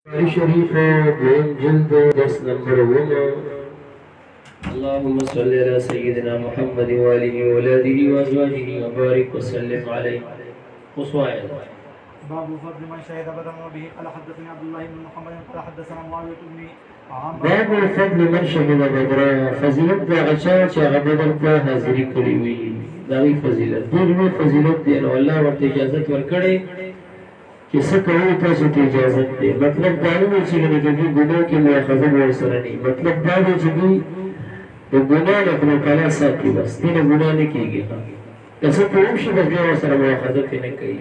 شريف دوم جلد درس نمبر 1. اللهم صل على سيدنا محمد وآله وأولاده وأزواجه وبارك وسلم عليه. وصواعد باب فضل من شهد بدرا به قال حدثني عبد الله بن محمد قال حدثنا معاوية بن عمرو. باب فضل من شهد بدرا، فضیلت د غچا چې هغه بدر ته حاضري کړې وي، دا وی فضیلت. دغه فضیلت دی نو الله ورته اجازه ورکړي چې څه کوي تاسو ته اجازه ده. مطلب دا نه چې د ګناه کې مؤاخذه ورسره نه، مطلب دا دی چې دوی د ګناه نه خپل کلا ساتي، بس دې ګناه نه کیږي. تاسو په اوم شي د ورسره مؤاخذه نه کوي.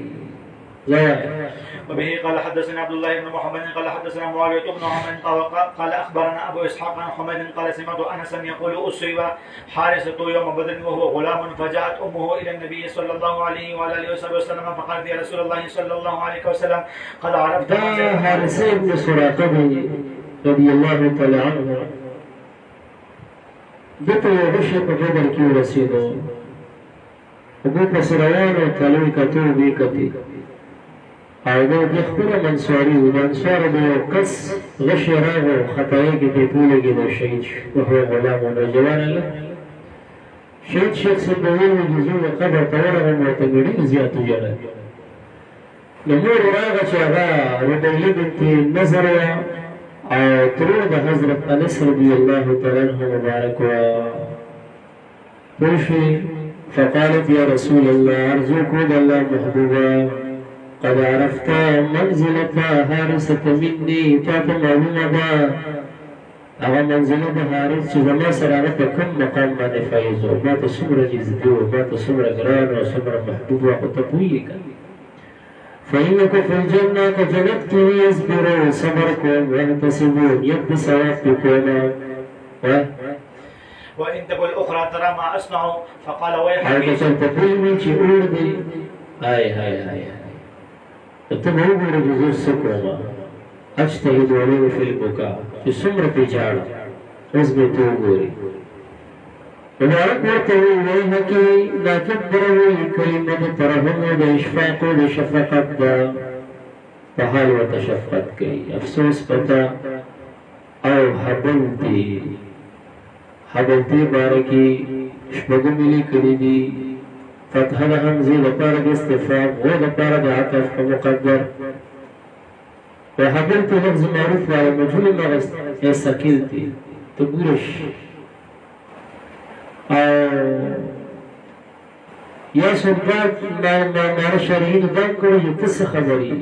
وبه قال حدثنا عبد الله بن محمد قال حدثنا معاوية بن عمرو قال أخبرنا أبو إسحاق عن حميد قال سمعت أنسا يقول أصيب حارثة يوم بدر وهو غلام فجاءت أمه إلى النبي صلى الله عليه وآله وسلم فقالت يا رسول الله صلى الله عليه وسلم قد عرفت حارثة بن سراقة رضي الله تعالى عنه دته یو بشه په بدر کې ورسېدو، ابو پسروان او تلوي کتو دې کتي او دا د خپل منصوري و منصور د یو کس غش راغو خطایي کې په ټولګي د شهید شو، هو غلام او نوجوان الله شهید شیخ سبوي د جزو قبر تورغه معتبري زیاتو جره نمور راغه چې هغه ربيعه بنت نظر او ترور د حضرت انس رضی الله تعالی عنہ مبارک و پوشي فقالت يا رسول الله ارجوك الله محبوبا قد عرفت منزلة حارثة مني، تاته معلومه ده هغه منزله د حارث چې زما سره هغه په کوم مقام باندې فایز و، ما ته څومره نږدې و، ما ته څومره ګران او څومره محبوب و، خو ته پوهېږه. فإنك في الجنة كجنت کې يصبرون صبر کوم ويحتسبون يد ثواب پې کومه وإن تقول الأخرى ترى ما أصنع فقال ويحك هغه چېرته پوهېږي چې اور دی هاي ته به وګورې چې زه څه کومه اجتهد عليه في البكاء چې څومره پرې ژاړه، اوس به ته وګورې. مبارک ورته وایي ویحکې لا تکبروي کلمه د ترحم او د اشفاق او د شفقت ده، په حال ورته شفقت کوي. افسوس پته او حبلتي باره کې شپږم ملي کړي دي، فتح د حمزې لپاره د استفهام و لپاره د عطف په مقدر. وحبلت لفظ معروف وعلى مجهول مغز یا سکلتي ته ګورش او یا سلطات معنی شرعي دم کوي چې ته څه خبرې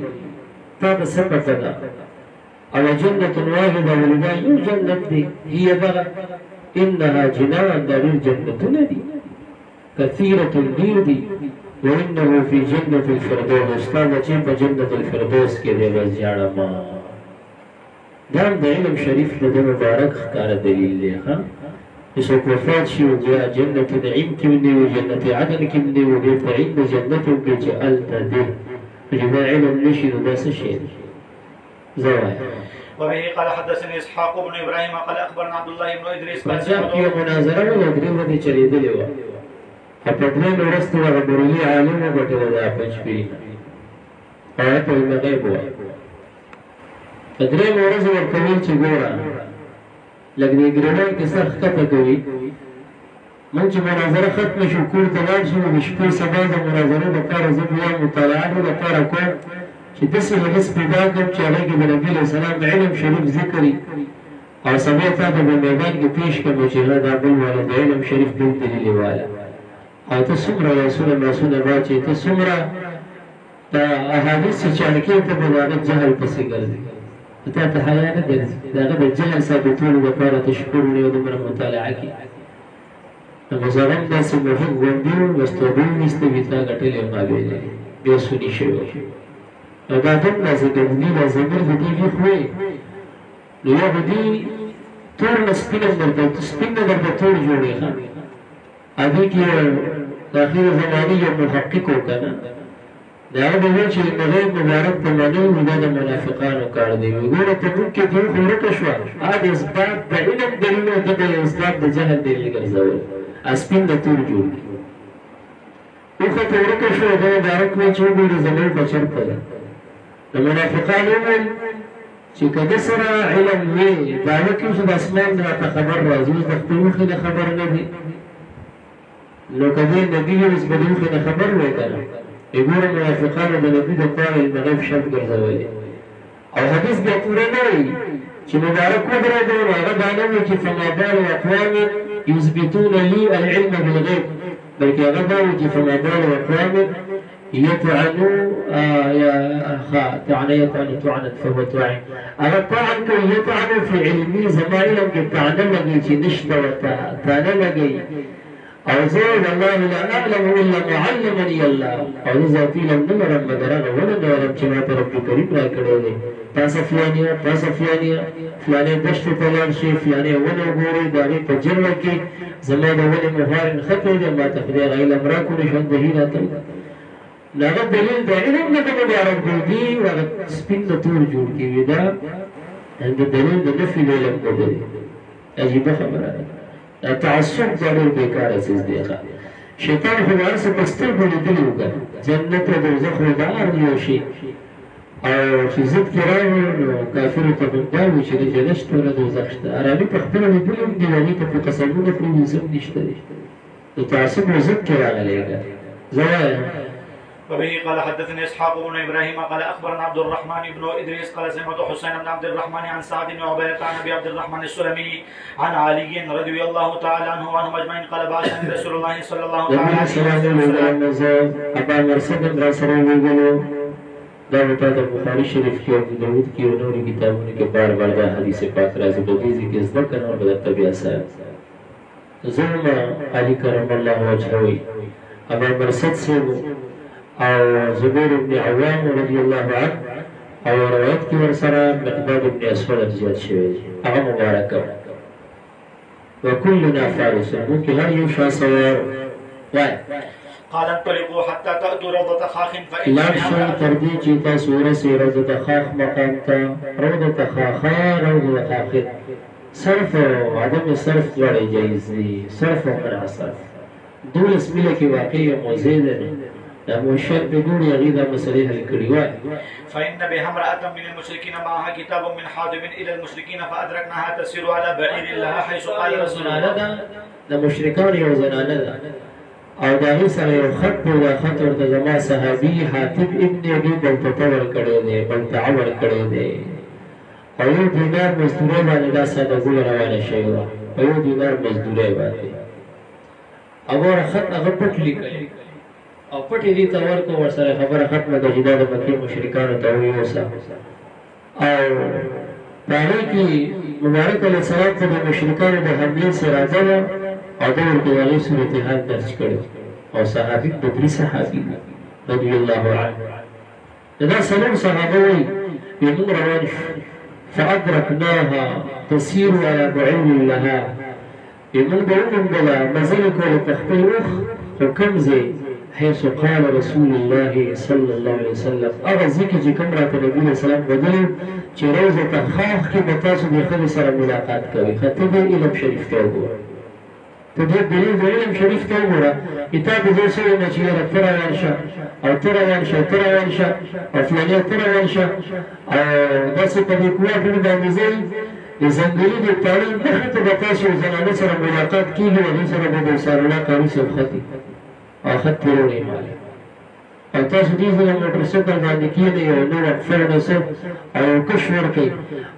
تا ته څه پته ده. او جنة واحدة ولدا یو جنت دی، هي دغه انها جنان دا ډېر جنتونه دي كثيرة الدير وإنه في جنة الفردوس، استاذ چې په جنة الفردوس کې دی بس جاړه ما. دا د علم شریف د مبارک ښکاره دلیل دی ښه چې څوک وفات شي او بیا جنت نعیم کې دی او جنت عدن کې دی او بیا په عین د جنت کې چې هلته دی، چې دا علم نشي نو دا څه شی دی. زه وایم وبه قال حدثني اسحاق بن ابراهيم قال اخبرنا عبد الله بن ادريس پنجاب کې مناظره وه درې ورځې چلېدلې وه، په درېیم ورځ ته هغه بریلي عالم وګټله دا پنجپیري هغه ته علم غیب وایي. په درېیمه ورځ ورته ویل چې ګوره لږ دې ګرېوان کې سر ښکته کوي، موږ چې مناظره ختمه شو کور ته لاړ شو د شپې سبا د مناظرې لپاره زه بیا مطالعاتو لپاره کوم چې داسې مجلس پیدا کړم چې هغې کې د نبي علیه السلام د علم شریف ذکر او سبا تا ته په میدان کې پېښ کړم چې هغه دا بل والا د علم شریف بل دلیلې والا او ته څومره لاسونه ماسونه واچې، ته څومره د احادیث چې چاڼکې ته به د هغه جهل پسې ګرځې، تا ته حیا نه ګرځي د هغه د جهل ثابتولو لپاره ته شکر ونیو دومره مطالعه کې. نو زه هم داسې محیط غونډي وم لستوبې نیستې وي تا ګټلې ما ویلې بیا سوني شوی او دا هم داسې ګرځي دا ضمیر د دې ویښ وی نو یا به دې تور نه سپینه درته سپین نه درته تور جوړې ښه هغې کې د اخر زمانې یو محقق و که نه د هغه به ویل چې غیب مبارک ته منل وي دا د منافقانو کار دی. وي ګوره په موږ کې دې خو ورکه شوه هغه د اثبات د علم دلیل او دغه د اثبات د جهل دلیل ګرځول سپین د تور جوړ کړي. اوښه ته ورکه شوه دا مبارک وایي چې وګورې زموږ به چېرته ده د منافقانو وویل چې کله سره علم وي دا وکړي چې د اسمان راته خبر راځي د خپل مخې نه خبر نه دي نو کله نبی یې اوس بلې مخې نه خبر وای کنه وګوره منافقانو د نبی د پاره المغرب شرط ګرځولې او حدیث بیا پوره نه وي چې مبارک ودرېدو نو هغه دا نه وي چې فما بال اقوام يثبتون لي العلم بالغيب بلکې هغه دا وي چې فما بال اقوام يطعنوا طعنت فهو طاعن هغه طعن کوي يطعنوا في علمي زما علم کې طعنه لګي چې نشته ورته طعنه لګي او زه والله لا اعلم الا ما علمني الله او ذاتي لم نمرم مگر هغه ونه نورم چې ماته رب کریم را کړی دی تاسو فلانیه فلانه دشت ته لاړ شي فلانه ونه وګورئ د هغې په جرمه کې زما د ونې مهار نښتی دی ماته خدای هغه علم راکړی ژوند د هیله ته نو هغه دلیل د علم نه د مبارک دی هغه سپین د تور جوړ کړي دا د دلیل د نفي د علم نه دی عجیبه خبره ده تعصب ضرور بیکاره څیز دی شیطان خو هر څه په سترګو لیدلي وکړه جنت او دوزخ خو د هر یو شي او چې ضد کې راغی نو کافرو ته به دا وي چې د جنت شته او د دوزخ شته عربي په خپله لیدلي هم دي هغې ته په قسمونه کړي وي هم نشته دی د تعصب و ضد کې راغلی ده زه وایم وبه قال حدثني اسحاق بن ابراهيم قال اخبرنا عبد الرحمن بن ادريس قال سمعت حسين بن عبد الرحمن عن سعد بن عبيده عن ابي عبد الرحمن السلمي عن علي رضي الله تعالى عنه وعنهم اجمعين قال بعثني رسول الله صلى الله عليه وسلم ابا مرسد رسول الله دا په د بخاری شریف کې او داود کې او نورو کتابونو کې بار بار دا حدیث پاک راځي په دې کې زده کړو او د طبيعه سره زما علي کرم الله وجهه ابا مرسد سره او زبير بن عوام رضي الله عنه او روایت کې ورسره مقداد بن اسود زیات شوی هغه مبارک وكلنا فارس ممكن هر یو شا سوار وای قال انطلقوا حتى تأتوا روضة خاخ فإن لارشوا تردي چې تاسو ورسئ روضة خاخ مقام ته روضة خاخا روضة خاخ صرف او عدم صرف دواړه جایز دي صرف او منع صرف دولس مله کې واقع موضوع ده دا موشر بدون يغيظ مسألة الكريوات فإن بها امرأة من المشركين معها كتاب من حاضب إلى المشركين فأدركناها تسير على بعير لها حيث قال رسول الله دا مشرکان یو زنانه ده او دا هي سره یو خط دا خط ورته زما صحابي حاتب ابن ابي بلتته ورکړی دی بلتعه ورکړی دی او یو دینار مزدورۍ باندې دا ساده ګوله روانه شوې وه په یو دینار مزدورۍ باندې هغه خط هغه پټ لیکلی او پټې دې ته ورکو ورسره خبره ختمه ده چې دا د مکې مشرکانو ته ویوسه او په هغې کې مبارک علیه السلام ته د مشرکانو د حملې سراجه وه او ده ورته د هغې صورتحال درج کړی او صحابي بدري صحابي رضي الله عنه دا څلور صحابه وایي موږ روان شو فأدركناها تسير على بعير لها موږ به وموندله مزلې کولې په خپل وخت خو کوم ځای حيث قال رسول الله صلى الله عليه وسلم هغه ذکر چې کوم راته نبي علیه السلام بدلو چې روضة خاخ کې به تاسو د ښځې سره ملاقات کوئ ښه ته دې علم شریف ته وګوره ته دې دلیل د علم شریف ته وګوره کتاب دې زه څه وایم چې یاره ته روان شه او ته روان شه ته روان شه او فلانیه ته روان شه او داسې په دې کوواټونو باندې ځئ د ځنګلي د تعلیم مخې ته به تاسو زنانه سره ملاقات کېږي او هغې سره به د سارالله قاري صاحب ختي او خط تیروړی مال او تاسو دې ځای موټرسایکل باندې کښېنئ او نو وقفه ونیسئ او یو کش ورکئ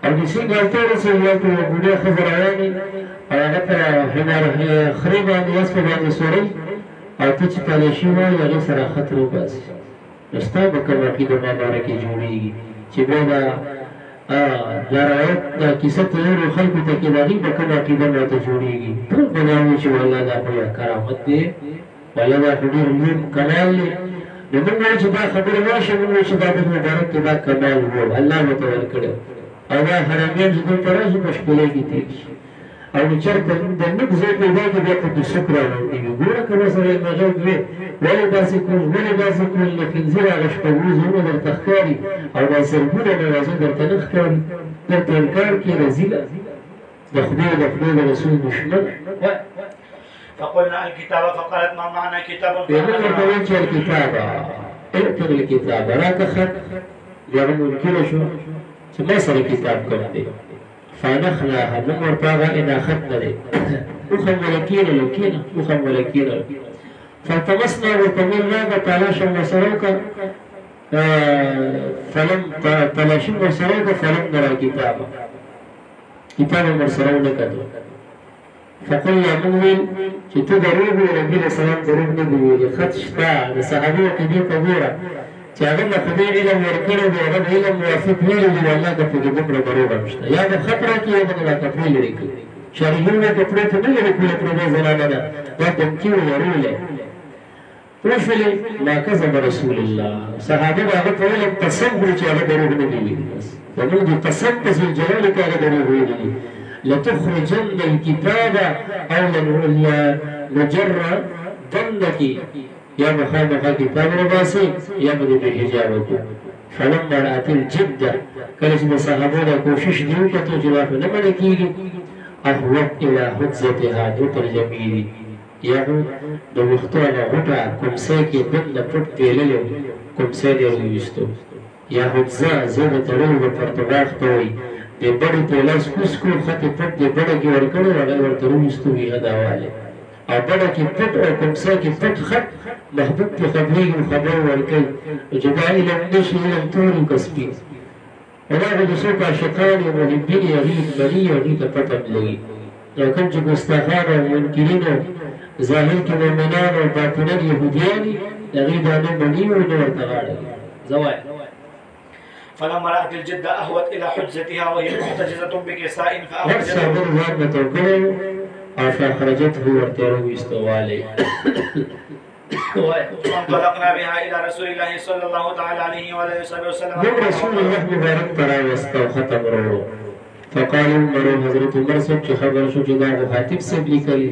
او د سیند هلته ورسئ هلته یوه بوډۍ ښځه روانې او هغه په خرې باندې اسپه باندې سورئ او ته چې تالاشي وایي هغې سره خط روباسي نو ستا به کوم عقیده ما باره کې جوړېږي چې بیا دا روایت دا کیسه ته نورو خلکو ته کې د هغې به کوم عقیده ماته جوړېږي ټول به دا وایي چې والله دا خو یا کرامت دی والله دا خو ډېر لوی کمال دی نو موږ وایو چې دا خبره راشي موږ وایو چې دا د مبارک کې دا کمال و الله ورته ورکړی او دا حرامیان چې دلته راشي په شپېلۍ کې تېر شي او نو چېرته د نوک ځای پیدا کړي بیا په دوسک راوړي وي ګوره که به سره یې مغل وې ولې داسې کول ولې داسې کول د خنزیر هغه شپږ زړونه درته ښکاري او دا زرګونه نوازه درته نه ښکاري درته انکار کړي رزیله د خدای د رسول دشمن فقلنا الكتاب فقالت ما معنى كتاب بيقول لك الكتاب اقتل الكتاب راك خط يا منكر شو چې ما سره کتاب کوم دی فنخلاها موږ ورته هغه اناخت نه دی وخم ولکینلو کینه وخم ولکینلو فالتمسنا ورته مې راغه تلاشه ورسره وکړه فلم تلاشي ورسره وکړه فلم نرى کتابه کتاب ورسره ونه کتو فقلنا موږ چې ته دروغ وایې نبي علیه السلام دروغ نه دی ویلي خط شته د صحابو عقیدې ته ګوره چې هغه د خدای علم ورکړی دی هغه د علم موافق ویلي دي والله که پکې دومره دروغ هم شته یا به خط راکړي یا به دا کپړې لرې کړي شرعیونه کپړې ته نه لرې کړي پردۍ زنانه ده دا دمکي ویرولې پوه شولې ما کذب رسول الله صحابه به هغه ته ویل قسم کړي چې هغه دروغ نه دی ویلي بس زموږ د قسم په ذوالجلال کې هغه دروغ ویلي دي لتخرجن الكتاب او لنجردنك یا مخامخا کتاب رباسي یا به د حجاب وکړو فلما رأت الجده کله چې د صحابو دا کوشش دي وکړو چې دا نه منع کېږي اهوت الى حجزتها دو ترجمې دي یعنې د ویښتو هغه غوټه کومسی کې دننه پټ پیللی کومسی دې راویستو یا حجزه زه د تړلو د پرتغاښ ته وایي د بړې ته لاس کوز کړو خطې پټ د بړه کې ورکړی هغه یې ورته راویستو ویښه دا والی او بڑا کی پٹ اور کمسا کی پٹ خط محبوب کی خبری کی خبر ورکی جدا علم نشی علم توری کسبی ولا جسو کا شکان محبین یغید بلی یغید پتم لگی لیکن جو گستاخان و منکرین و ظاہر کی مومنان و باطنان یہودیانی یغید آنے بلی و نور تغاڑی زوائے فلما رأت الجدة أهوت إلى حجزتها وهي محتجزة بكساء فأخرجته او فاخرجته ورته استوالي وانطلقنا بها الى رسول الله صلى الله تعالى عليه وآله وسلم رسول الله مبارك ترى واستوختم رو فقال عمر حضرت عمر سے خبر شو چې دا خاطب سے لیکل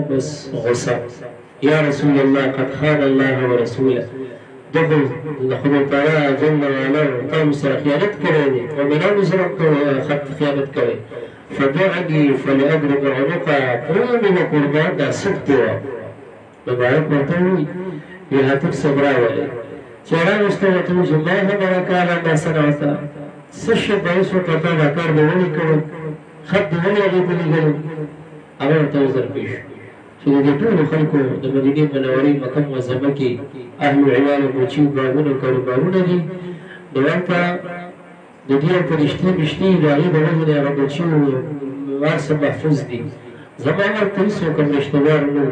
بس غصه يا رسول الله قد خان الله ورسوله دغه خدای تعالی جل وعلا تاسو سره خیانت کړې دي او بنو سره خط خیانت کړې فدعني فلأضرب عنقها قومي وقربان دا سبتوا مبارك مرتوي يا هاتف صبرا ولي شعران استوى چې ما هم راکاله ما صنعتا سش باعث وکړه دا کار به ونی کړو خط دی ونی هغه په لګلو هغه ته وزر پیش چې د ټول خلکو د مدینه منورې مکه معظمه کې اهل عیال او چې باغونو کاروبارونه دي دلته د دې پرشتي بشتي د هغې د وجې نه هغه بچي وارثه محفوظ دي زما ورته هېڅ کوم رشتهدار نه و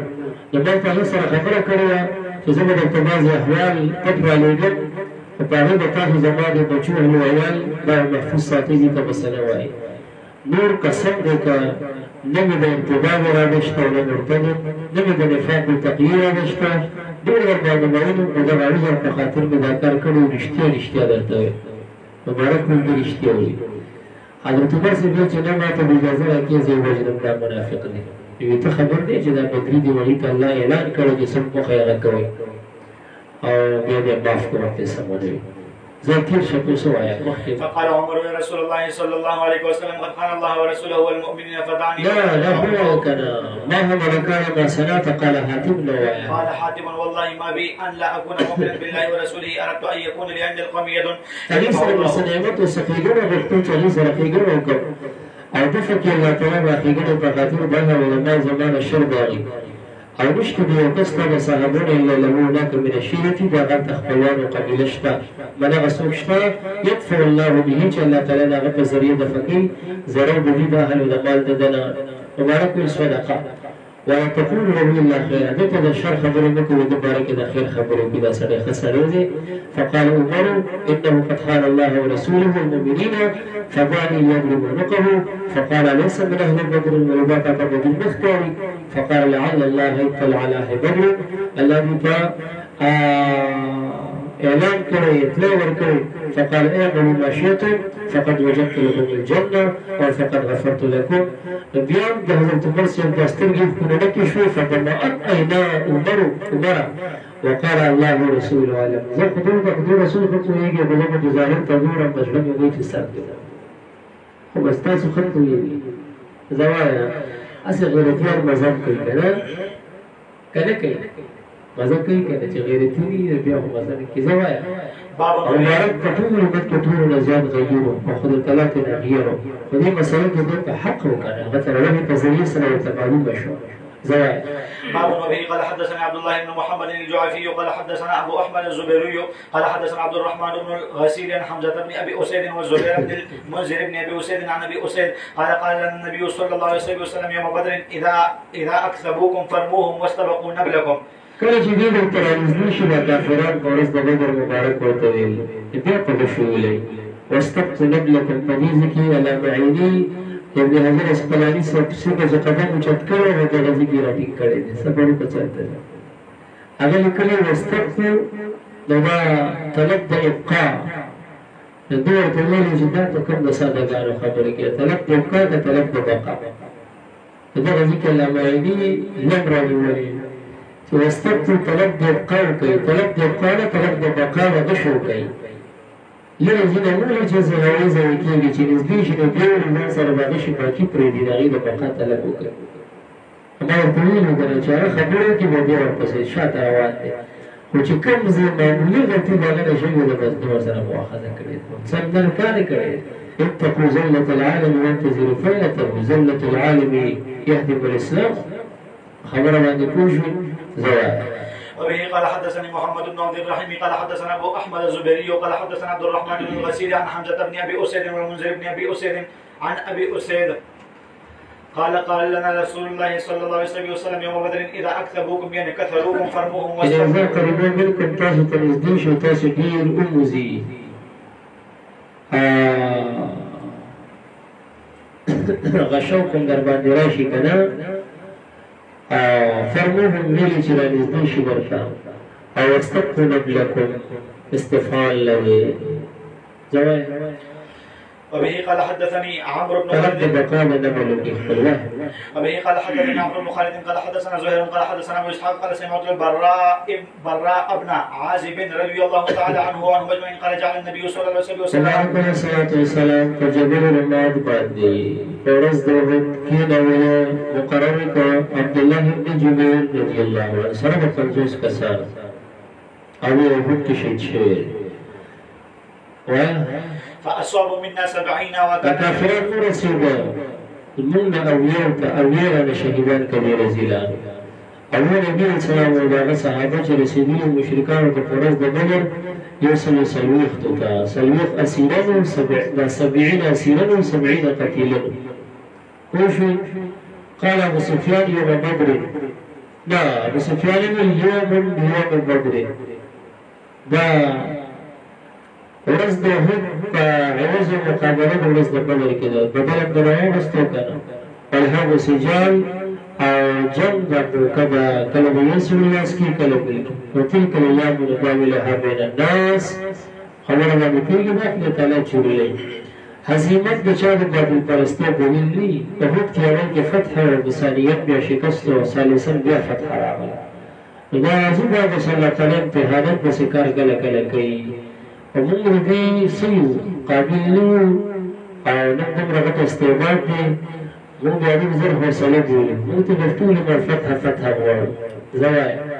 نو ما په هغه سره خبره کړې وه چې زه به درته بعضې احوال پټ رالېږم او په هغې به تاسو زما د بچو اهل عیال دا محفوظ ساتئ دې ته مسله وایي نور قسم دی که نه مې د ارتباب اراده شته او نه مرتد نه مې د نفاق د تقیې اراده شته ډېر ورباندې مینو خو دغه عذر په خاطر مې دا کار کړی و رښتیا رښتیا درته وایم مبارک مې رښتیا وایي حضرت عمر صاحب ویل چې نه ما ته اجازه راکړې زه یې وژنم دا منافق دی نو ته خبر دی چې دا بدري دی وړي ته الله اعلان کړی چې سم موخه یې هغه کوئ او بیا دې معاف کړه ورته سمونه وي ذاكر شكو سوايا فقال عمر يا رسول الله صلى الله عليه وسلم قد خان الله ورسوله والمؤمنين فدعني لا هو كان ما هم كان ما سنات قال حاتم نوايا قال حاتم والله ما بي ان لا اكون مؤمنا بالله ورسوله اردت ان يكون لي عند القوم يد تليس المسلمات وسفيقون وقتون تليس رفيقون وكم او دفك الله تعالى رفيقون فخاطر بها علماء زمان الشرباغي او نشته د یو کس نه د صحابونو الا له هناک من الشیرة دا غلط خپلوان او قبیله شته من هغه څوک شته یدفع الله به چې الله تعالی د هغه په ذریعه دفع کوي ضرر به وي د اهلو د مال د دنه مبارک وي صدقه ولا تقول له الا خيرا دته د شر خبرې نه کوي د باره کې د خیر خبرې کوي دا سړی ښه سړی دی فقال عمر انه قد خان الله ورسوله والمؤمنين فدعني يضرب عنقه فقال ليس من اهل بدر ولباك بدر مختاري فقال لعل الله يطلع على اهل بدر الذي اعلان کړی اطلاع ورکړی فقال اعملوا ما شئتم فقد وجدت لكم الجنه وفقد غفرت لكم بیا د حضرت عمر صاحب د سترګې ښکلونه کې شوې فدمعت عینا عمر وقال الله ورسوله اعلم زه خو رسول خو پوهېږي خو زه به د ظاهر ته ګورم په زړه مې وایي چې سر کې خو بس تاسو ښه پوهېږي زه وایم هسې غیرتیان مذهب کوي که نه که نه کوي مذهب کوي که نه چې غیرتي وي بیا خو مذهب کې زه وایم مبارک کټول د کټول نه زیات غیرو او خدای تعالی ته غیرو په دې مسله کې د حق وکړه غته روحي په ذریعہ سره معلوم بشو زوال باب وبه قال حدثنا عبد الله بن محمد الجعفي قال حدثنا ابو احمد الزبيري قال حدثنا عبد الرحمن بن الغسيل عن حمزه بن ابي اسيد والزبير بن المنذر بن ابي اسيد عن ابي اسيد قال النبي صلى الله عليه وسلم يوم بدر اذا اكذبوكم فرموهم واستبقوا نبلكم. کله چې دې تر نږدې شو د کافرانو په ورځ د بدر مبارک ورته ویل بیا په شوولې واستبقوا نبلكم په دې کې علامه عیني ابن حجر اسقلانی څخه قدم اوچت کړی او د غزي کې راټینګ کړی دی صبر په چاته هغه لیکلي واستبقوا دا طلب د ابقاء د دوه په ویلو چې دا ته کوم د سادهګانو خبرې کې طلب د ابقاء د طلب د بقاء دا غزي کې علامه عیني لم راوړي چې واستبقوا طلب د ابقاء کوي طلب د ابقاء نه طلب د بقاء غشو کوي لږ ځینې نور چې زهوي زوي کېږي چې نږدې شي نو بیا ورځ سره باندې شي باقي پرې دي دغه د بقا طلب وکړي ما ورته ویل دا چې هغه خبره کې به بیا ورپسې شاته روان دي خو چې کوم ځای معمولي غلطي دغه شی د مزدور سره مؤاخذه کړي څنګه کار کوي اتقوا زلة العالم وانتظروا فائته زلة العالم يهدم الاسلام خبره باندې پوښي زوال وبه قال حدثني محمد بن عبد الرحيم قال حدثنا ابو احمد الزبيري قال حدثنا عبد الرحمن بن الغسيل عن حمزه بن ابي اسيد والمنذر بن ابي اسيد عن ابي اسيد قال لنا رسول الله صلى الله عليه وسلم يوم بدر اذا اكذبوكم يعني كثروكم فرموهم واستبقوا اذا قربوا منكم تاسو تنزدين شو تاسو دير اموزي غشوكم در باندې راشي کنه فرموهم ویلی چې رانږدې شي ورته او واستبقوا نبلكم استفعال لري جواب وبه قال حدثني عمرو بن خالد بقال نبل الله وبه قال حدثنا عمرو بن خالد قال حدثنا زهير قال حدثنا ابو اسحاق قال سمعت البراء ابن عازب رضي الله تعالى عنه وعنه اجمعين قال جعل النبي صلى الله عليه وسلم عليه الصلاه والسلام فجبر الماض باندې ورځ د کینه مقرر عبد الله بن جبير رضي الله عنه سره 50 کسان او هغه کې شهید شوی فاصابوا منا 70 وكافرون رسولا المؤمن أولياء شهيدان كبير زيلان أول نبي السلام عليه صحابة رسولين المشركان وكفرز بدر يوصل سلويخ توتا سلويخ أسيران 70 أسيرا و70 قتيلا وشو قال أبو سفيان يوم بدر لا أبو سفيان يوم بدر دا ورځ د هغه په عوض مقابله د ورځ د بدر کې ده بدر د روان واستو کنه الهو سجال او جنگ د کبا کله د یسوع ناس کې کله بل او تلک الايام نداولها بين الناس خبره باندې کېږي د خپل تعالی چورلې هزیمت د چا د باطل پرسته بوللی په هغه کې اول کې فتح او بصاریت بیا شکست او ثالثا بیا فتح راغله دا عجیب د الله تعالی په حالت د سکار کله کوي ومن دې سيو قابل له او نقدم رغبت استعداد دي موږ د دې زر حوصله دي موږ ته د ټول ما فتح غواړو زوايا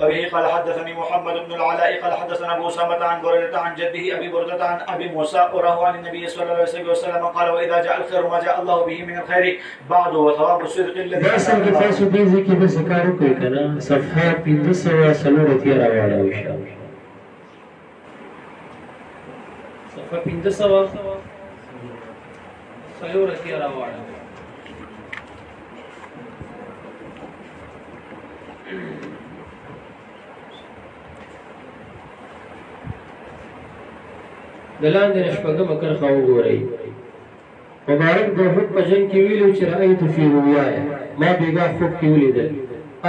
وبه قال حدثني محمد بن العلاء قال حدثنا ابو اسامه عن بريده عن جده ابي برده عن ابي موسى وروى عن النبي صلى الله عليه وسلم قال واذا جاء الخير ما جاء الله به من الخير بعد وثواب الصدق الذي اصل کې تاسو دې ځکه د ذکر کوي کنه صفحه 1500 سلورتي راوړل ان شاء الله فپینځه سلور کې راوړل دلان د شپږم کرخه وګورئ مبارک د حق په جنگ کې ویلو چې رأيت في رؤياي ما بيګه خوب کې ولیدل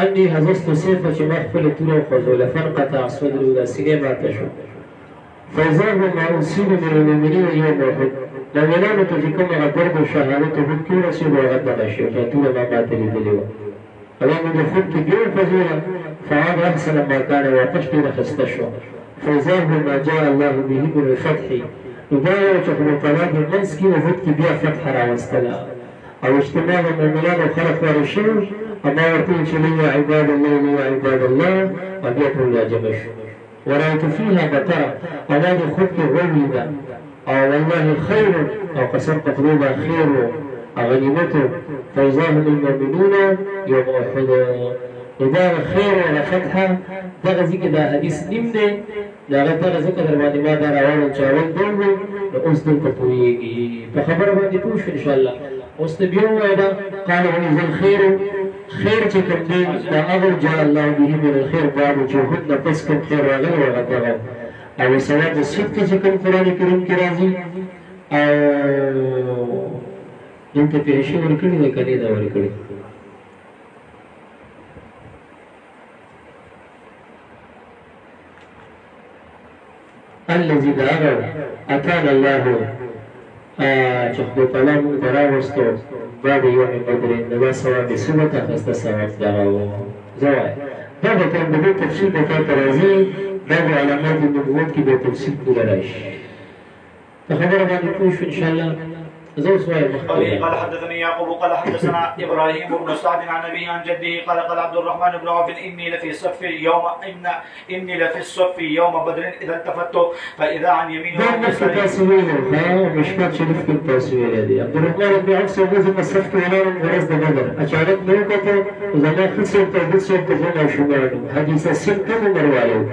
اني حزست سيفه چې مخفل تور او خذول فرقه صدر الاسنه ماته شو فإذا هم أرسلوا من المؤمنين يوم أحد مؤمنان تجيكم على ضرب الشهادة هم كي رسولوا غدا الشيء فاتونا ما مات لدلوا فلما دخلت كبير فزولا فعاد أحسن ما كان وقشتنا خستشوا فإذا هم ما جاء الله به من الفتح يبايع تخلو طلاب المنسكي وفتك بيع فتح راوستلا أو اجتماع المؤمنان وخلق ورشوا أما ورتين شلي عباد الله وعباد الله وبيعتوا لا جمشوا ورأيت فيها بقرة وهذه خبط غولدة أو والله خير أو قسم قطروبة خير أو غنيمته فإذا هم المؤمنون يوم أحد إذا خير ولا فتحة دغه ذکر دا حدیث نیم دی دغه ذکر در باندې ما دا راوړل چې اول ډول دی نو اوس دلته پوهېږي په خبره باندې پوه شو انشاءالله اوس ته بیا ووایه دا قال وإذا الخير خیر چې کوم دی دا هغه جعل الله به من الخير بعد جهود نه پس کوم خیر راغلی هغه دغه او ثواب صدق چې کوم قرآن کریم کې راځي او دلته پیرشي ورکړي ده که نه ده ورکړې الذي دعاه أتانا الله چې خدای تعالی موږ ته راوستو بعد یوم بدر نو ثواب سبت اخسته ثواب دغه زوای دا به کوم د تفصیل په کار راځي دا د علامات النبوت کې به تفصیل کول راشي په خبره باندې پوه شو ان شاء الله قال حدثني يعقوب قال حدثنا ابراهيم بن سعد عن ابيه عن جده قال عبد الرحمن بن عوف اني لفي الصف يوم بدر اذا التفت فاذا عن يمينه مشكات شريف في التصوير دي عبد الرحمن بن عوف سوف الصف ولا غرز بدر اشارت نوكته وزمان خسر تبص تجمع شمال حديث السن كم مروالو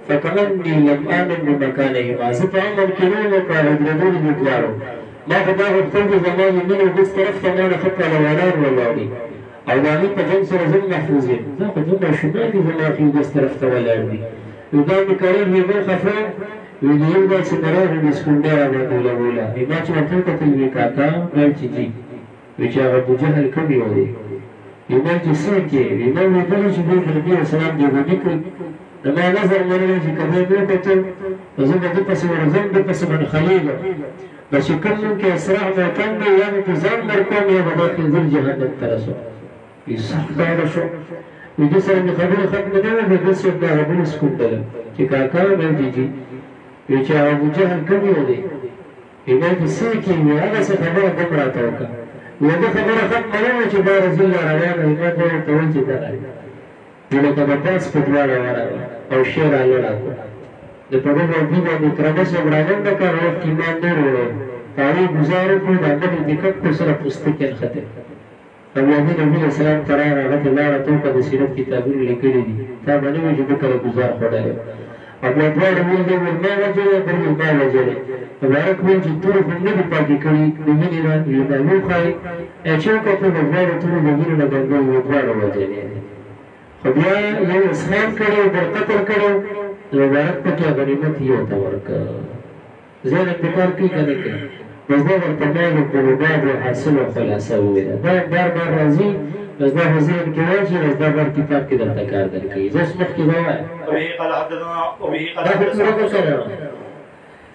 فكأني لم آمن بمكانهما ستعمل كلمة كهدردون بكلارو ما فداه الثوب زمان يمينه بس طرف تمانا خطة لوانان والله او دامي تجن سر زم محفوظين ذاك زم شمالي زمان في بس طرف توالي يدام كريم يبقى خفان ويجيب دا سنراه بسكون دارا ما دولا بما تمتلك الوكاكا مالتي جي ويجا ابو جهل كم يولي يمالتي سيكي يمالي دلش بيك النبي السلام دي بذكر لما نظر من الذي كذب يكتب وزم دبس ورزم دبس من خليله بس كم کے اسراع میں کم میں یا انتظام مرکم یا بداخل ذل جہنم ترسو يسحق دارشو ويجسر من خبر ختم دارا بس يبدا ربنا سكون دارا كي كاكا من جي يجا ابو جهل كم يودي إمام السيكي وهذا سخبر قمرة توقع وهذا خبر ختم دارا كي دار ذل روانا إمام دارا توجه دارا ولك بداس فتوارا ورا او شير على لكم د پرو باندې باندې کرامس ابراهیم دا کار وخت ایمان نه وروړي تاریخ گزارو کو د امر دقت کو سره پستکل خطر او نبی اسلام ترا رحمت الله راتو په سیرت کتابونو لیکلي دي تا باندې چې د کله گزار خورای او بیا دوه موږ د ما وجه پر ما وجه مبارک وي چې ټول په دې پاتې کړي د مینې نه یو نو خای چې کو په دوه ټول د مینې نه ګنګو دوه وجه نه خو بیا یو اسلام کړو برکت کړو مبارک پکې غنیمت یو تا ورکا زین انتقال کی کنه کې بس دا ورته مالو په بعد حاصل او خلاصه وې دا بار راځي بس دا حضرت کې راځي بس دا بار کتاب کې درته کار درکې زس مخ کې وای وبه قال حدثنا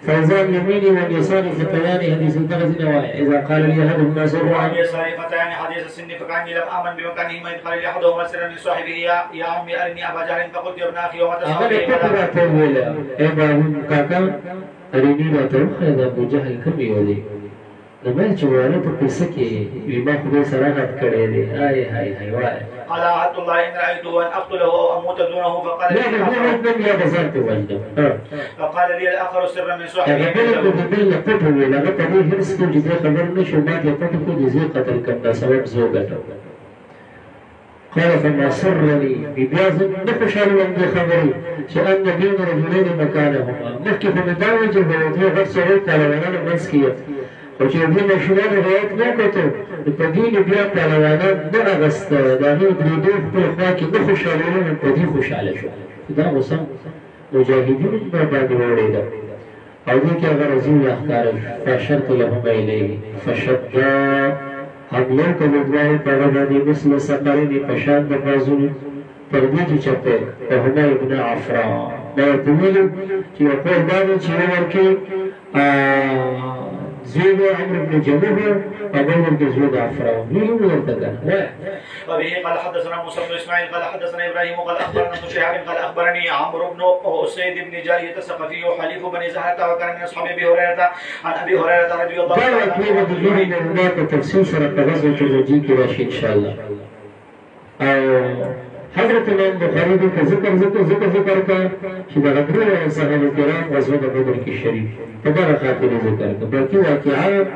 فإذا يميني واليسار فتيان حديث التغزي نوايا إذا قال لي أحدهما سر عن يساري فتيان حديث السن فكأني لم آمن بمكانهما إذ قال لي أحدهما سرا من صاحبه يا عمي أرني أبا جهل فقلت يا ابن أخي وما تصحبه ولا تقول أبا كاكا أرني لا تروح إذا أبو جهل كم يولي لما جوانا تقصكي بما خذ سراغت كريدي هاي واي قال عبد الله إن رأيته أن أقتله أو أموت دونه فقال لي يا بزرت وجده فقال لي الآخر سرا من صاحبه بالله قتل ولا قتل هرس كل جزء خبر نشو ما يقتل كل جزء قتل كم سبب زوجته قال فما سرني ببياض نفش على من خبري شأن بين رجلين مكانهما نحكي فمداوجه ووضوع غير سويت على وانا مسكية وشيبين شمال روایت نکتو په دین بیا پهلوانان نه اغسته د هغې درېدو خپل خوا کې نه خوشحالېدل نو په دې خوشحاله شو دا اوس هم مجاهدینو باندې واورېده او دې کې هغه رضي احکار فشرط لهم الیه فشدا حمله کوي دواړو په هغه باندې مثل سقرین په شان د بازونو پر دې چې چپه په هما ابن عفرا ما ورته ویلو چې یو کور باندې چې ورکې زيد عمرو بن جموه وابن بن زيد عفراء مين وبه قال حدثنا موسى بن اسماعيل قال حدثنا ابراهيم قال اخبرنا ابن شهاب قال اخبرني عمرو بن اسيد بن جاريه الثقفي حليف بني زهره وكان من اصحاب ابي هريره عن ابي هريره رضي الله عنه قال من هناك تفسير سرق غزوه الرجيك راشد ان شاء الله او حضرت امام بخاری دې ذکر کا چې د غدرو صحابه کرام غزوه بدر کې شریک په دغه خاطر ذکر کا بلکې واقعات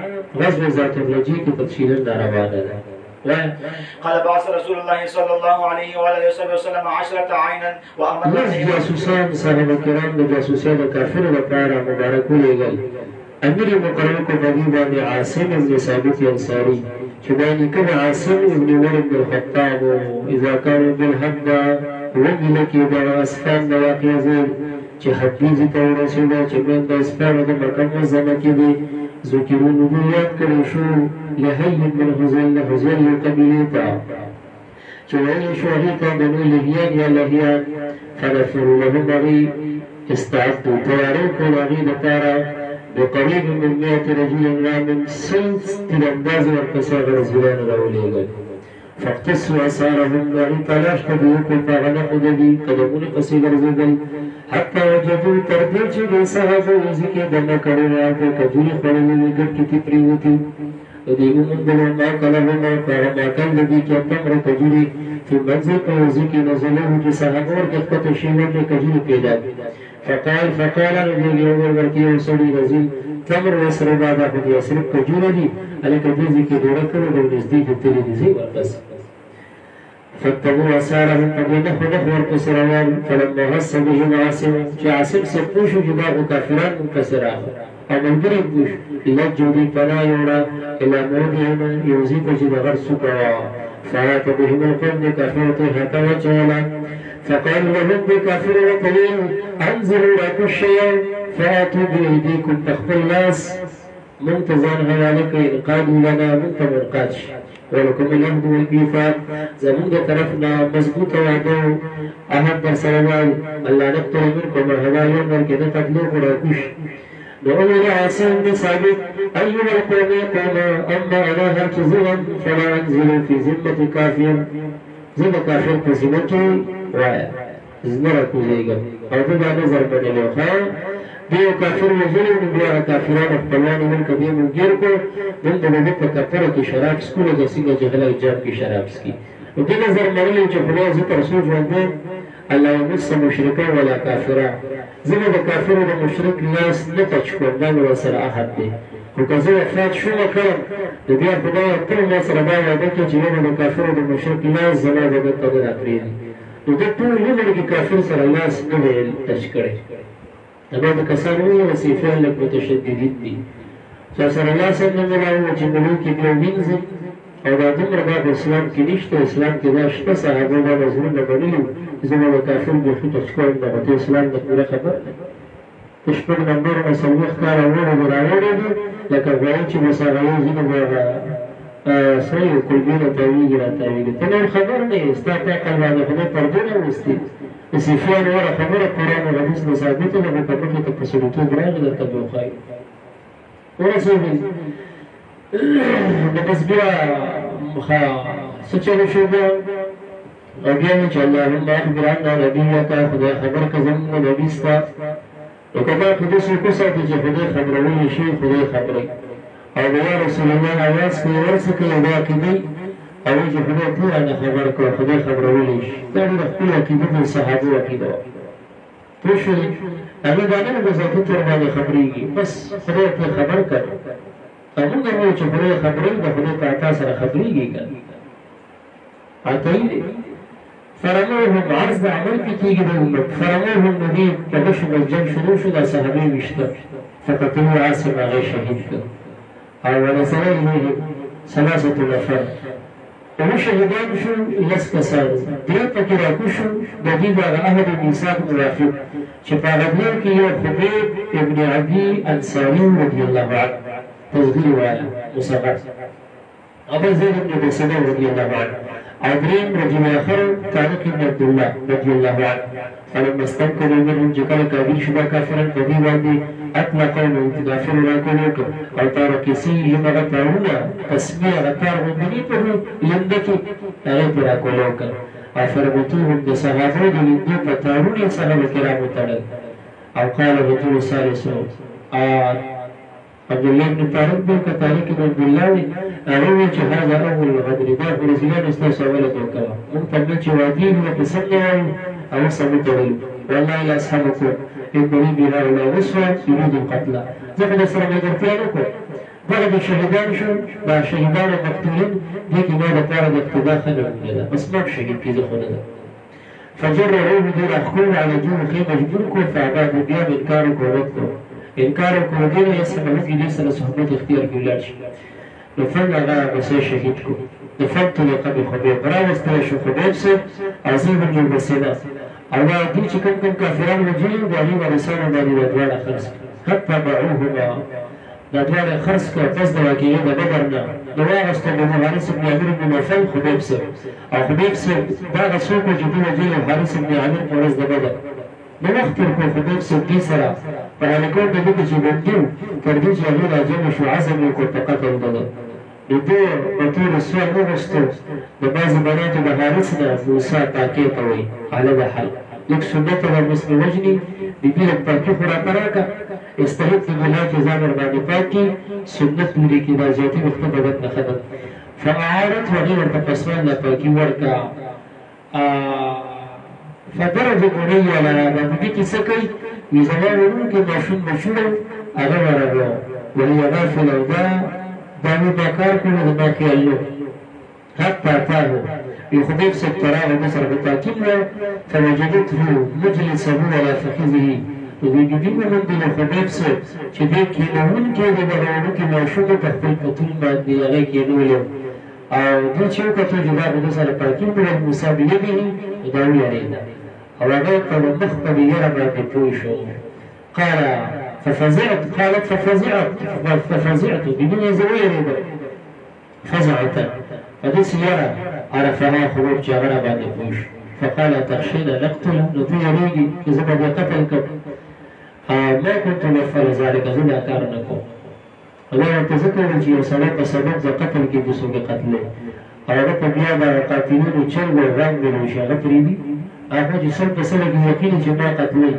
غزوه ذات الرجی کې تفصیلا روانه ده. قال بعث رسول الله صلى الله عليه وآله وسلم 10 عينا وأمر جاسوسان صحابه کرام د جاسوسۍ د کافرو لپاره مبارک ولېږل. امیر مقرر کو نبی باندې عاصم بن ثابت انصاری چې باندې کوم عاصم ابن عمر بن الخطاب اذا كانوا بالحد ومن کې د اسفان د واقع زين چې حدیث ته ورسېده چې بین د اسفان د مکه زمه کې دي ذکرون نبوت کړي شو لهي بن حزين قبيله ته چې وایي شو هغه ته د لهيان یا لهيان فنفروا لهم بغي استعدوا تیاری کول هغې دپاره بقريب من 100 رجل من سلس تلنداز ورپسې هغه رسولان راولېږل. فاقتصوا اثارهم هغې تلاش ته دې وکړل په هغه نښو د دي قدمونه پسې ګرځېدل حتی وجدو تر دې چې د صحابو ځکې دمه کړې وه هلته کجورې خوړلې وې ګټ کې پرېوتې د دې وموندلو ما کلهما په هغه ماکل د دې کې تمره کجورې فی منزل په ځکې نزله چې صحابه ورته ښکته شوي ورته کجورې پیدا فقال رجل يوم ورکی وسړي رزي تمر وسر بعد خو دې صرف کجوره دي الکه دې ځکه ډوره کړو د نزدیک تلې دي زی ورپس فتبوا اثارهم قبلنا خذ ورپس روان فلما غص بهم عاصم چې عاصم سپوشو چې دا کافران منکسره او ملګری پوش لجو دي پنا یوړه الا موضعنا يوزيد چې د غر سکوا فات بهم القوم كافرته حتى وجهلا فقال لهم بكافر وطليل انزلوا لكم الشيء فاتوا بايديكم تخفوا الناس منتظر هوالك ان قالوا لنا منتظر ولكم العهد والميثاق زمون طرفنا مضبوط وعده عهد در سلمان الله نقتل منكم هذا يوم كده تطلق راكوش بأول عاصم بن ثابت أيها القوم قال أما أنا هرتزوا فلا أنزلوا في ذمة كافر ذمة كافر في ذمته وایا زمره کوزیږي او دا نظر بدلو ښه دیو کافر وزلو نو بیا کافرانو خپلوانو من کبي مونږ کو دل د دې په کفاره کې شراب سکوله د سیګه جهله جام کې شراب سکي او دې نظر مرلي چې خدای ذکر سوچ وانده الله يمس مشرکا ولا کافرا زمه د کافر او د مشرک ناس نه تچکو دا نو سره احد دي او که زه وفات شو وکړم د بیا خدای ټول ما سره دا وعده کوي چې د کافر او د مشرک ناس زما د قدر اخري نو د ټول عمر کې کافر سره لاس نه دی تش کړی دا به کسانو یې صفات لک متشددین دي چې سره لاس نه ملاو چې نو کې به وینځي او دا دومره د اسلام کې نشته اسلام کې دا شته صحابه دا مزمون نه بنلي زموږ د کافر د خو تش کول د اسلام د پوره خبر تشپړ نمبر مسلمان ښکار اورو راوړي لکه غواړي چې مساغلي زینو سړی کلبینه تاویږي راتاویږي ته نور خبر نه یې ستا په عقل باندې خدای پردې راوستي د صفیان وره خبره قرآن او حدیث نه ثابته ده نو په مخکې ته په سړیتوب راغی درته به وښایي ورسېدل نو بس بیا څه چلو شو بیا او بیا مې چې اللهم اخبر عنا نبیک خدای خبر که زموږ نبي ستا نو که دا خدای څوک وساتي چې خدای خبرولي شي خدای خبرې او یا رسول الله اواز کوي ورڅه کوي دا عقیدې او چې خدای ټول نه خبر کړو خدای خبرولي شي دا د خپل عقیدې د صحابه عقیده پوه شوې هغه دا نه د ذاتي تور باندې خبرېږي بس خدای ته خبر کړ او موږ وایو چې خدای خبرې د خدای په عطا سره خبرېږي که عطایي دی فرموهم عرض د عمل کې کېږي د امت فرموهم نبي کله شو جنګ شروع شو دا صحابې ویشته فقتلوا عاصم هغه شهید کړ او ورسره الیهم 3 نفر او شهیدان شو لس کسان درې پکې راکوشو د دې د عهد میثاق موافق چې په هغه ډول کې یو خبیب ابن عدي انصاري رضی الله عنه تصغیر والا مصغر ابو زید بن بسنه رضی الله عنه عبرين رجل آخر طارق بن عبد الله رضي الله عنه فلما استنكروا منهم جكال كابير شبا كافرا قديما أطلقوا من تدافر راكولوك أو طارق سيهم غطارونا تسمية غطار مدنيته لندكي أغيط راكولوك فرمتوهم بصحابه لندو فتاروني صحابة كرام تلد أو قال رجل ثالث عبد الله بن طارق بن كطارق بن عبد الله أروي هذا أول الغدر دا فرزيان استاس ولد وكوا ممكن من جوادين وتسلوا أو صمتوا والله لا أصحابكم إنني بهؤلاء أسوة يريد القتل زخد سر ما قلتيانكم بعد الشهدان شو بعد شهدان مقتولين ديك ماذا طارد اقتداء خلوا من هذا بس ما بشهد في زخون هذا فجرعوه دون أخوه على دون خيمة جدونكم فأبادوا بيام إنكاركم ووقتوا إنكاركم ودين يسمى مثل ليس لصحبة اختيار في اللاش نفلنا غا مسيح شهيدكم نفلت لقب خبيب برا واسترشوا خبيب سب عظيم من البسيطة أولا دي كم كافران وجيل وعليم رسالة داري لدوال خرسك حتى باعوهما لدوال خرسك قصد واقعية بدرنا دواء استمر حارس بن عمر بن نوفل خبيب سب أو خبيب سب باغ سوق جديد جيل حارس بن عمر فرز بدر نوختركم خبيب سب دي سرا فهلكون بدك جبندو كرديج يغير عجم شو عزم يكون تقتل بدر لدور بطول السوء نغشتو لبعض بنات بحارسنا موسى تاكي طوي على ذا حل لك سنتها مثل وجني ببيلك تاكي خرا براكا استهد بلاك زامر بعد تاكي سنت مريكي راجاتي مختبرت نخدم فأعارت وغير تقصوان لتاكي وركا فدرج بني على بابيكي سكي وزمان ممكن ماشون مشورا أغمر وهي غافل أودا دامي باكار كله باقي له حتى أتاه يخبيب سبتراه مصر بتاكيله فوجدته مجلسه على فخذه وبيجيبين من دون خبيب سب شديك ينون كده بغيرك ما شو تحت القتل ما دي عليك ينوله أو دي شو كتو جواب مصر بتاكيله والموسى بيده يداوي علينا أو غير فلنخط بيرى ما بيتوشو قال ففزعت قالت ففزعت بدون زوير فزعت هذه سيارة عرفها خروج جاغرة بعد الفوش فقال تخشينا نقتل نطيع ريجي إذا ما قتلك ما كنت نفعل ذلك زل أكارنكم ولا تذكر الجي صلاة سبب قتلك بسوق قتله أردت بيانا قاتلين وشلوا الرنجل وشاغت ريبي أخذ سلب سلك يقين جماعة قتلين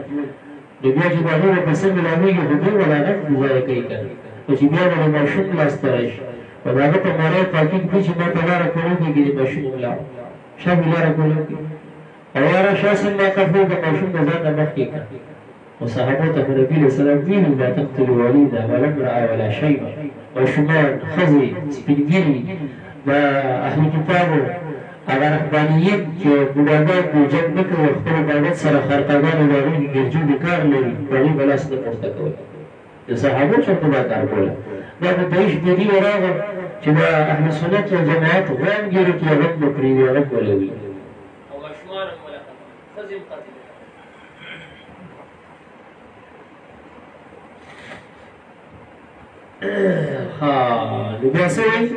لبيجب عليه بسم الأمير هدوء ولا نفذ ذلك كان وجبيانا لما شم لا استرش وذلك مرات تاكيد بيجي ما تلارا كلوكي كي لما شم لا شام لارا كلوكي أولا شاسم ما قفوك ما شم نزان مخيكا وصحبوته نبي السلام فيه لا تقتل وليدا ولا امرأة ولا شيء وشمان خزي سبنجيري وأهل كتابه على رهبانيين كبلادات بوجد مكر واختلوا بعضات سر خرقاقان ولاغين جرجو بكار لري وغي بلاس نمرتكوي يصحبوش انتباه كاربولا لأنه تعيش بدي وراغا كما أهل السنة والجماعات غام جيرك يغد مكري ويغد ولوي ومشمارا ولا خزي قتل لباسوي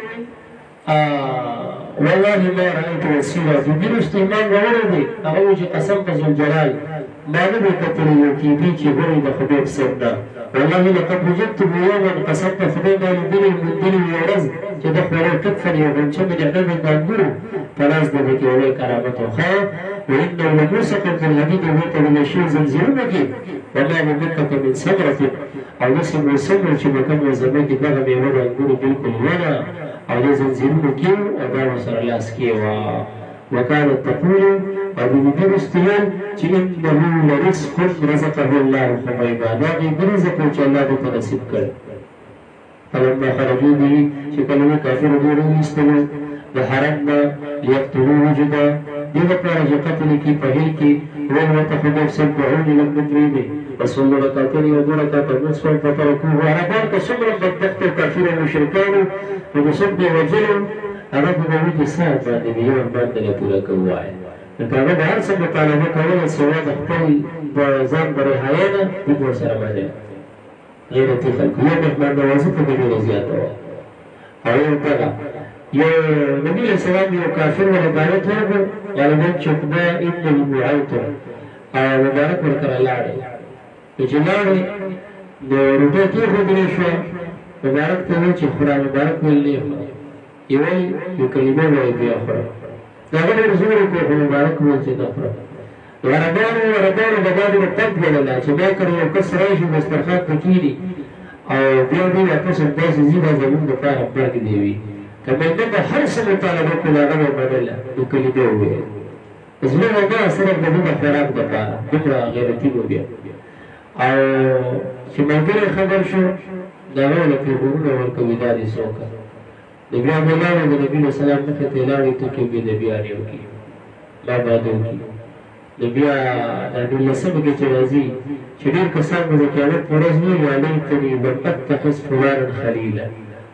والله ما رأيت وسيلة بدون استهمان وولدي أعوج قسم ذو الجلال ما نبي كتري بيك بريد خبيب سيدنا والله لقد وجدت يوما قسمت خبيبا لدني من دني ورز تدخل الكتفا يوم شمد عدم الدندور فلاز نبيك ولي كرامته خير وإنه لموسق في الحديد وميت من الشيء زنزلونك وما ممكة من سمرة أو نسم من سمرة شبكم وزمانك بغم يوم ينقل بالكل وانا أو زنزلونك ودار صلى الله عليه وكانت تقول وبمدير استيان إنه لرزق رزقه الله خبيبا داغي برزق الله تنسب كر فلما خرجوا به شكلوا كافر دونه يستوى وحرمنا ليقتلوا وجدا لغفار قتلك فهلك وهو تخبر سبعون لم نتريبه وصلوا ركعتين ودركات نصفا فتركوه وعربانك سمرا بدخت الكافر المشركان وبصب وجل أردنا وجه الساعة بعد اليوم بعد لك الواعي فكان هر څه مطالبه کوله سوا د خپل ځان برې حیانه دغه سره باندې غیر تفل یو مهمان نوازي په دې زیاته و او دغه یو نبی اسلام یو کافر له عبادت ورغو غالبا چوکدا ابن المعيط او مبارک ورکړه لاړې چې لاړې د روټه کې خو دې شو مبارک ته چې خورا مبارک ولې یو کلمه وایي بیا خورا داغه رسول کو مبارک مو چې دفر وربانو بدادو تب ولا چې ما کړو کس راشي مسترخات پکېږي او بیا دې واپس داسې ځي دا زموږ دپاره مرګ دی وي که میندن به هر څه مطالبه کړو هغه به منله نو کلي به وویل زړه به نه صرف د دوی د خوراک دپاره دومره غیرتي به بیا او چې ملګری خبر شو د هغه له پیغورونه ورکوي دا دې څوک د بیا به لاړې د نبي علیه سلام مخې ته یې لاړې ته کې بې د بیا یې وکړي ما باندې وکړي د بیا د نولسمه کې چې راځي چې ډېر کسان به د قیامت په ورځ ویلي علیتني لم اتخذ فلانا خلیلا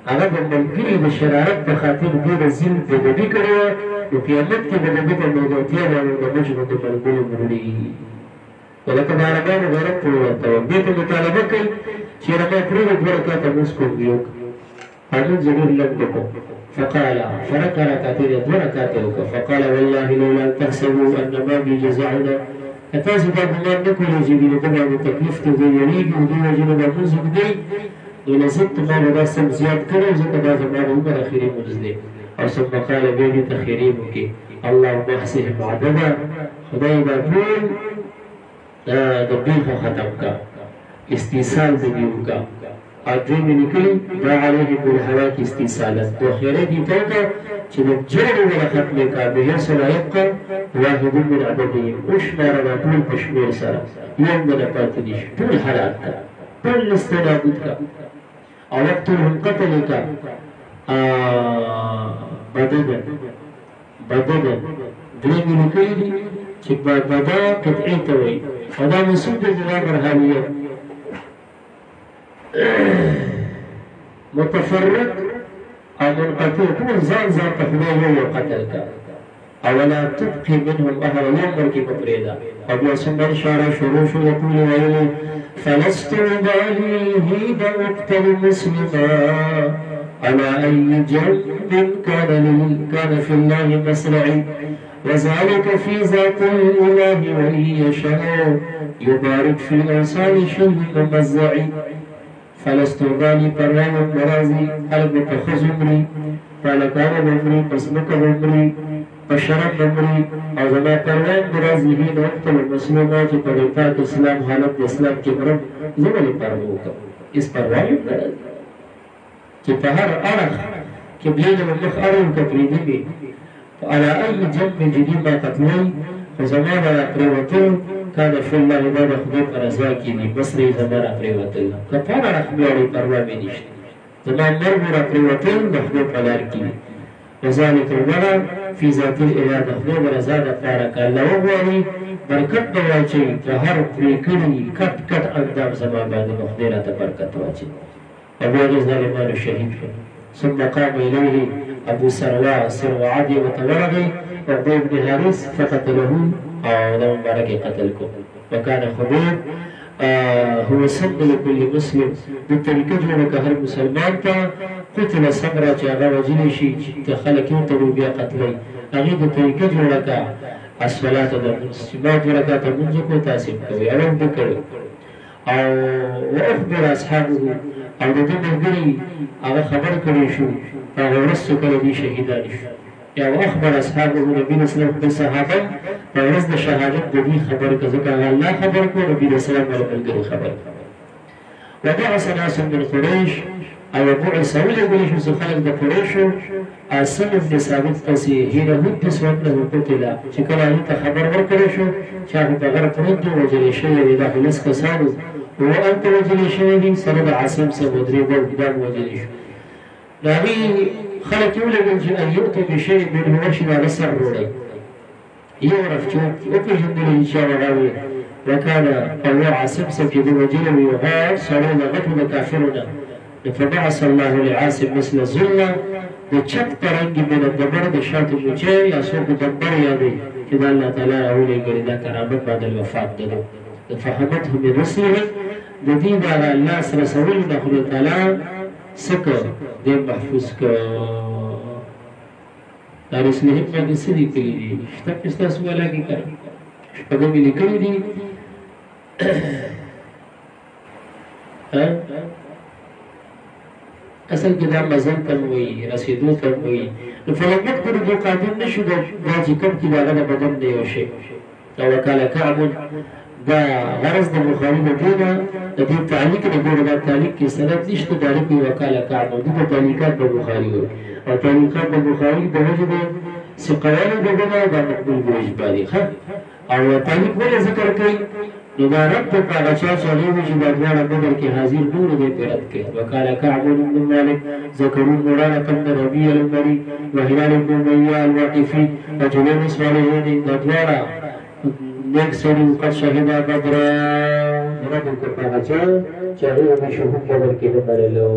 هغه د ملګري د شرارت په خاطر ډېره زین بېدبي کړې وه نو قیامت کې به د ده په ملګرتیا باندې د مچ غوندې ملګري مړوړېږي نو لکه د عربانو غیرت ته ورته وه دې ته مطالبه کوي چې یاره ما پرېږده 2 رکعته لمونځ کوم یو لمونځ یې ډېر لږ وکړو فقال فركع ركعتين 2 ركعات فقال والله لولا ان تحسبوا ان ما بي جزعنا اتاسو دا ګمان نه کولو چې دې ته باندې تکلیف ته دی یریږي او دې وجه نه موږ دی نو لزمت ما به سم زیات کړو ځکه دا زما د عمر اخري موږ دی او ثم قال به دې تخیریم کې اللهم احسهم عددا خدای دا ټول د بیخ ختم کا استیصال دې وکا اجرم نکلی دا علیه بالهلاك استیصالا دو خیره دی توقع چه نجرد ولا ختم کا بحرص لا يبقى واحد من عددهم اشمار ما طول پشمیر سرا یوم دنا پاتنیش طول حالات کا طول استنابود کا او وقتهم قتل کا بددا درمی نکلی دی چه بدا قطعی توی او دا مسود جناب رحالیت متفرق او منقطع ټول ځان ځان ته خدای یو قتل کا او ولا تبقي منهم اهل الامر کې مپرېدا او بیا څنګه اشاره شروع شو یقول ویل فلست بالي هيد اقتل مسلما على اي جنب كان في الله مسرعي وذلك في ذات الاله ولي يشاء يبارك في الانسان شل ممزعي فلست بالي پروان مرازي قلب تخذ عمري فالکان عمري پسمک عمري پشرف عمري او زما پروان مرازي هي نقطة المسلمة چې په پاک اسلام حالت اسلام کې مرم زمونې پروا وکړم اس پروان مرازي چې په هر اړخ کې بلې مخ اړم کپریدي وي على اي جنب جدي ما قتلي فزما پروتل كان في الله عباد خدای پر رضا کې دي بس ری زمرا پریوتل کفاره رحمي پروا مې نشته زما مرګ را پریوتل د خدای په لار کې وذلك الولا في ذات الاله د خدای رضا د پاره کله وغواړي برکت به واچي په هر پریکړي کټ کټ اقدام زما باندې خدای را ته برکت واچي ابو ظالمان شهید ثم قام اليه ابو سروعدي وتورغي وابو بن حارث فقتله او دا مبارک قتل کو وکانه خبيب هو سند لكل مسلم بالطريقه جوړه که هر مسلمان ته قتل صبره چې هغه وجلی شي چې خلک یې ته بیا قتلای هغه د طریقه جوړه کا اسفلات د سماعت ورکات منځ کو تاسو کوي او وکړ او واخبر اصحابه او د دې ملګری هغه خبر کړی شو هغه ورسره کړی دي شهیدان شو یا اخبر اصحابه نبی اسلام د صحابه په ورځ د شهادت د دې خبر کزه الله خبر کو نبی اسلام ولې خبر وبعث ناس من قريش او بعث ولې شو خلق د قريش اسن بن ثابت پسې هیره هدس ورته قتل چې کله ته خبر ورکړې شو چې هغه په غره پروت دی وجلې شوی د خلاص کسانو او انت وجلې شوی دي سره د عاصم سره درې ډول کتاب وجلې شو دغه خلق يولد أن يؤتي بشيء منه وشي على سر روڑي يعرف وكيهم من إنشاء وغاوية وكان الله عاصم سكد وجلم يغار صلونا غتو كافرنا فبعث الله لعاصم مثل الظلة بچت ترنج من الدمر بشات المجاي أسوق دمر يدي كذا الله تعالى أولي قريدا كرامت بعد الوفاة دلو فهمته من رسله دديد على الله سرسولنا خلال تعالى سکر دې محفوظ کا دارس له باندې سړي کړی دي شته تاسو ولا کې کړ شپږ مې لیکلي دي اصل کې دا مزل تم وي رسیدو تم وي نو فلم يقدر دې قادم نشو دا چې کوم کې دا بدن دی او شي او وکاله کعب دا غرض د بخاري د دینه د دې تعلیق نه ګوره دا تعلیق کې سند نشته دا لیکي وکاله کعب د تعلیقات د بخاري او تعلیقات د بخاري د وجه د سقوالو د بنا د مقبول باجباري ښه او تعلیق ولې ذکر کوي نو دا رب ته هغه چا چې هغې چې دا دواړه بدر کې حاضر نورو دی پرې رد کوي وکاله کعب بن مالک ذکرون مولانا بن ربيع العمري وهلال بن امیہ الواقفي وجلال صالحین دا دواړه نیک سړي قد شهدا بدر رب ته هغه چا چې هغې به شهود بدر کې نه بللو